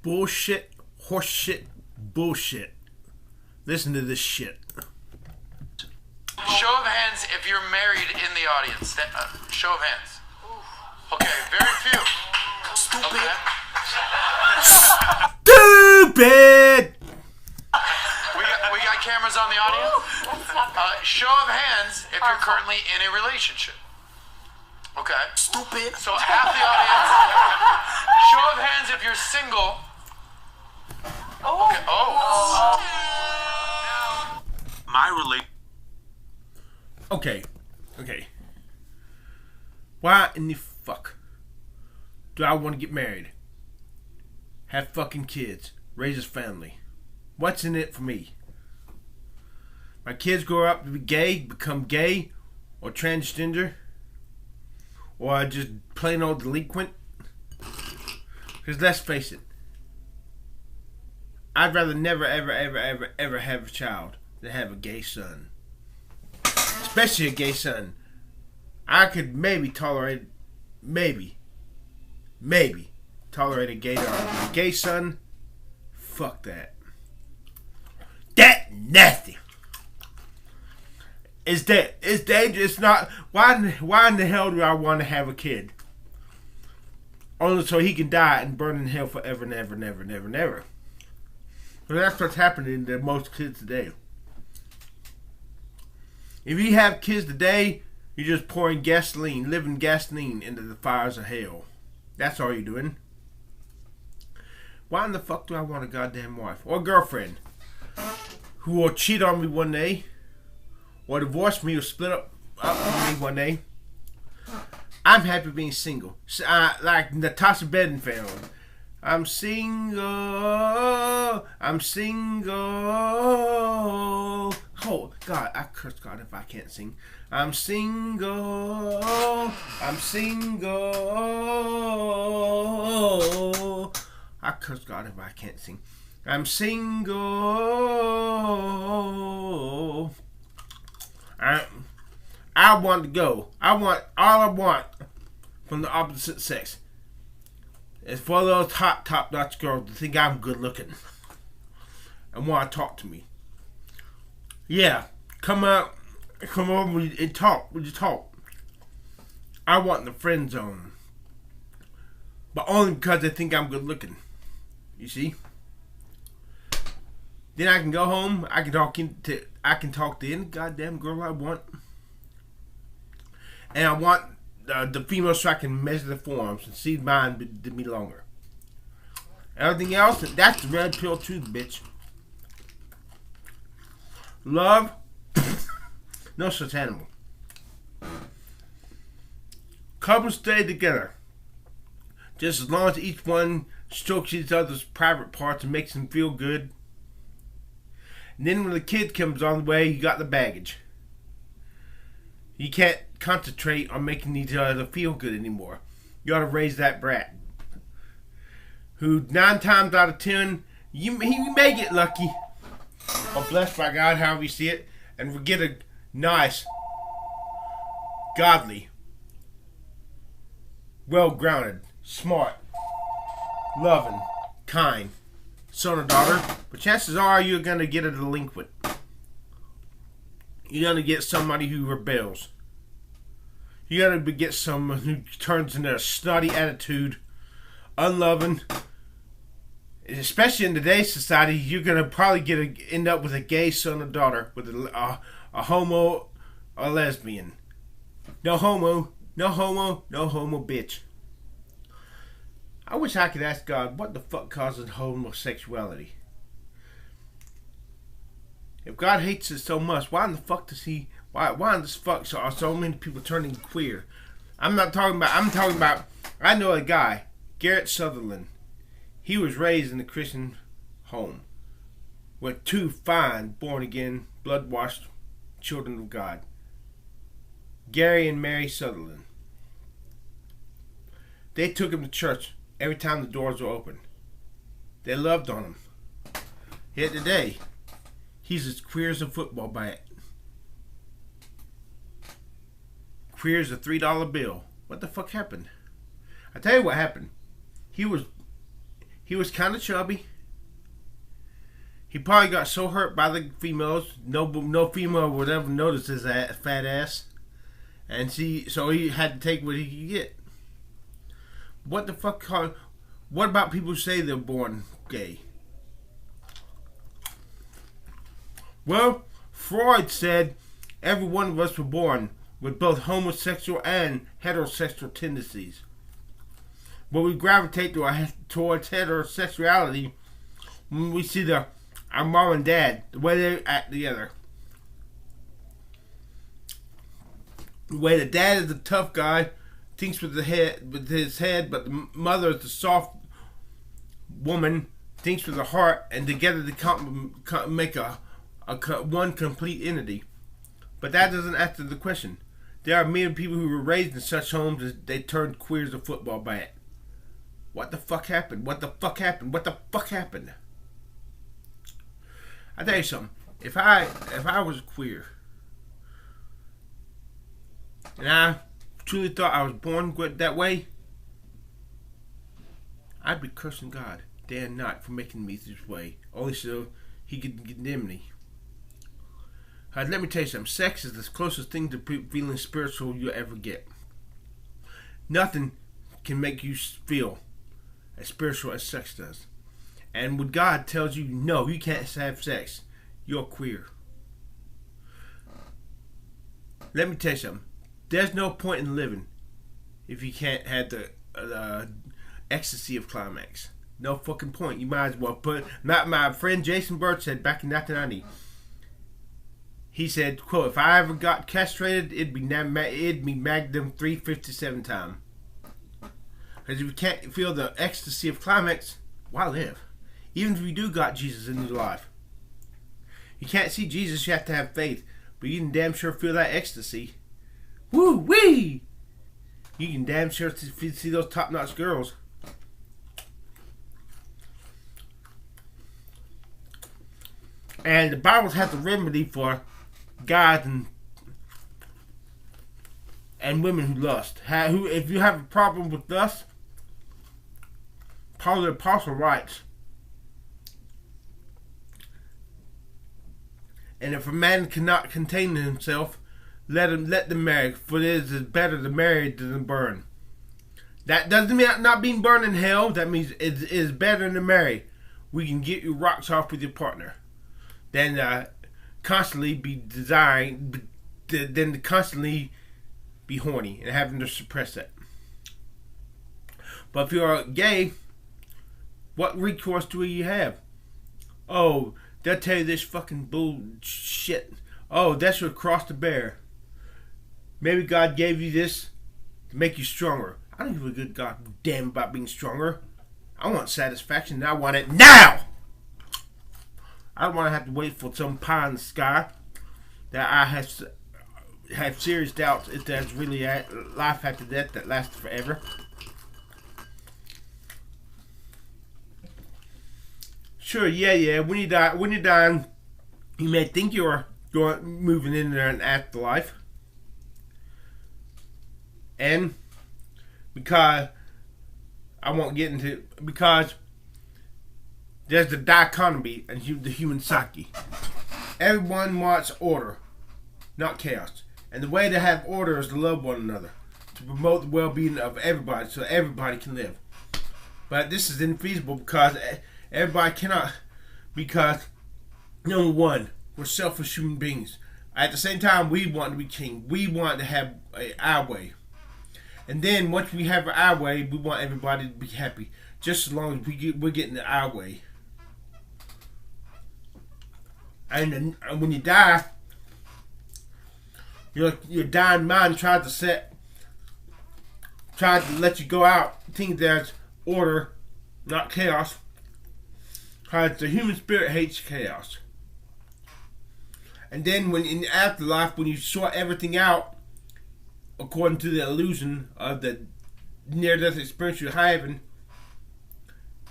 Bullshit, horseshit, bullshit. Listen to this shit. Show of hands if you're married in the audience. Show of hands. Okay, very few. Stupid. Okay. Stupid! We got cameras on the audience. Show of hands if you're currently in a relationship. Okay. Stupid. So half the audience. Show of hands if you're single. Okay. Oh. My relate. Okay. Why in the fuck do I want to get married? Have fucking kids. Raise a family. What's in it for me? My kids grow up to be gay, become gay, or transgender, or just plain old delinquent. Because let's face it, I'd rather never, ever have a child than have a gay son. Especially a gay son. I could maybe tolerate, tolerate a gay daughter. A gay son, fuck that. That nasty. It's dangerous. Not why in the hell do I want to have a kid? Only so he can die and burn in hell forever, never. So that's what's happening to most kids today. If you have kids today, you're just pouring living gasoline into the fires of hell. That's all you're doing. Why in the fuck do I want a goddamn wife or girlfriend who will cheat on me one day, or divorce me, or split up with me one day? I'm happy being single. Like Natasha Bedingfield. I'm single. Oh, God, I curse God if I can't sing. I'm single. I curse God if I can't sing. I'm single. I want to go. All I want from the opposite sex is for those top-notch girls to think I'm good looking and want to talk to me. Yeah, come over and talk. Would you talk? I want the friend zone, but only because they think I'm good looking. You see? Then I can go home. I can talk to any goddamn girl I want, and I want the female so I can measure the forms and see mine to be longer. Everything else, that's the red pill too, bitch. Love, no such animal. Couples stay together just as long as each one strokes each other's private parts and makes them feel good. And then when the kid comes on the way, you got the baggage. You can't concentrate on making each other feel good anymore. You ought to raise that brat, who 9 times out of 10, he may get lucky, or blessed by God, however you see it, and will get a nice, godly, well-grounded, smart, loving, kind son or daughter. But chances are you're going to get a delinquent. You're going to get somebody who rebels. You're going to get someone who turns into a snotty attitude, unloving. Especially in today's society, you're going to probably end up with a gay son or daughter with a homo or lesbian. No homo, bitch. I wish I could ask God what the fuck causes homosexuality. If God hates it so much, why in the fuck does he? Why in this fuck are so many people turning queer? I'm talking about. I know a guy, Garrett Sutherland. He was raised in a Christian home with 2 fine, born-again, blood-washed children of God. Gary and Mary Sutherland. They took him to church every time the doors were open. They loved on him. Yet today, he's as queer as a football bat. Queer as a $3 bill. What the fuck happened? I tell you what happened. He He was kind of chubby. He probably got so hurt by the females, no female would ever notice his fat ass. And so he had to take what he could get. What the fuck? What about people who say they're born gay? Well, Freud said every one of us were born with both homosexual and heterosexual tendencies. But we gravitate towards heterosexuality when we see our mom and dad, the way they act together. The way the dad is the tough guy, thinks with his head, but the mother is the soft woman, thinks with the heart, and together they make a one complete entity. But that doesn't answer the question. There are many people who were raised in such homes that they turned queer as a football bat. What the fuck happened? What the fuck happened? What the fuck happened? I tell you something. If I was queer, and I truly thought I was born that way, I'd be cursing God day and night for making me this way, only so He could condemn me. Let me tell you something. Sex is the closest thing to feeling spiritual you'll ever get. Nothing can make you feel as spiritual as sex does. And when God tells you, no, you can't have sex, you're queer. Let me tell you something. There's no point in living if you can't have the ecstasy of climax. No fucking point. You might as well put... My friend Jason Birch said back in 1990, he said, quote, if I ever got castrated, it'd be Magnum 357 time. Because if you can't feel the ecstasy of climax, why live? Even if you do got Jesus in your life. You can't see Jesus, you have to have faith. But you can damn sure feel that ecstasy. Woo-wee! You can damn sure see those top-notch girls. And the Bible has a remedy for guys and women who lust. If you have a problem with lust, Paul the Apostle writes, and if a man cannot contain himself, let them marry, for it is better to marry than to burn. That doesn't mean not being burned in hell. That means it is better to marry. We can get your rocks off with your partner than constantly be desiring, than to constantly be horny and having to suppress it. But if you're gay, what recourse do you have? Oh, they'll tell you this fucking bullshit. Oh, that's your cross to bear. Maybe God gave you this to make you stronger. I don't give a good goddamn about being stronger. I want satisfaction and I want it now! I don't want to have to wait for some pie in the sky that I have serious doubts if there's really a life after death that lasts forever. Sure, yeah. When you die, you may think you're moving into an afterlife, and because I won't get into because there's the dichotomy in the human psyche. Everyone wants order, not chaos, and the way to have order is to love one another, to promote the well-being of everybody, so everybody can live. But this is infeasible because everybody cannot, because, number one, we're selfish human beings. At the same time, we want to be king. We want to have our way. And then, once we have our way, we want everybody to be happy. Just as long as we're getting our way. And when you die, your dying mind tries to let you go out, think there's order, not chaos. Because the human spirit hates chaos. And then when in the afterlife, when you sort everything out, according to the illusion of the near-death experience you're having,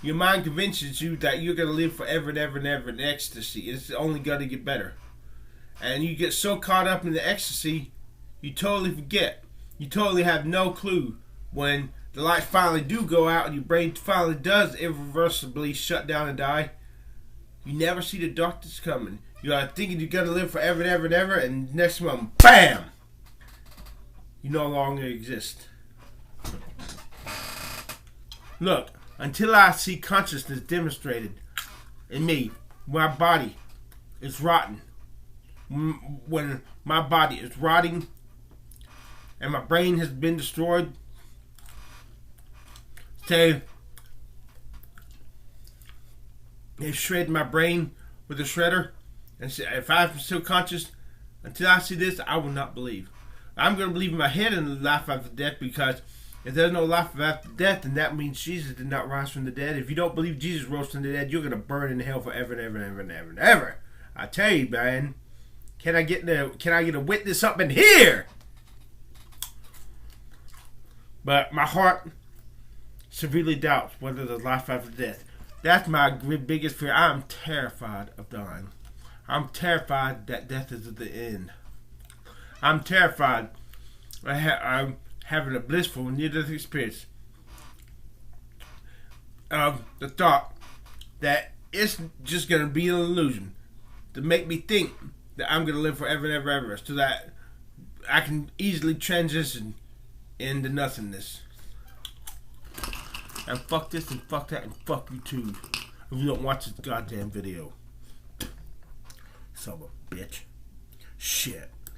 your mind convinces you that you're going to live forever and ever and ever in ecstasy. It's only going to get better. And you get so caught up in the ecstasy, you totally forget. You totally have no clue when the lights finally do go out and your brain finally does irreversibly shut down and die, you never see the darkness coming. You are thinking you're going to live forever and ever and ever, and next month, BAM! You no longer exist. Look, until I see consciousness demonstrated in me, my body is rotten. When my body is rotting and my brain has been destroyed, say they shred my brain with a shredder, and say, if I'm still conscious, until I see this, I will not believe. I'm going to believe in my head in the life after death, because if there's no life after death, then that means Jesus did not rise from the dead. If you don't believe Jesus rose from the dead, you're going to burn in hell forever and ever and ever and ever and ever. I tell you, man. Can I get a witness up in here? But my heart severely doubts whether there's life after death. That's my biggest fear. I'm terrified of dying. I'm terrified that death is at the end. I'm terrified I'm having a blissful near-death experience of the thought that it's just going to be an illusion to make me think that I'm going to live forever and ever and ever, so that I can easily transition into nothingness. And fuck this and fuck that and fuck you too if you don't watch this goddamn video. Son of a bitch. Shit.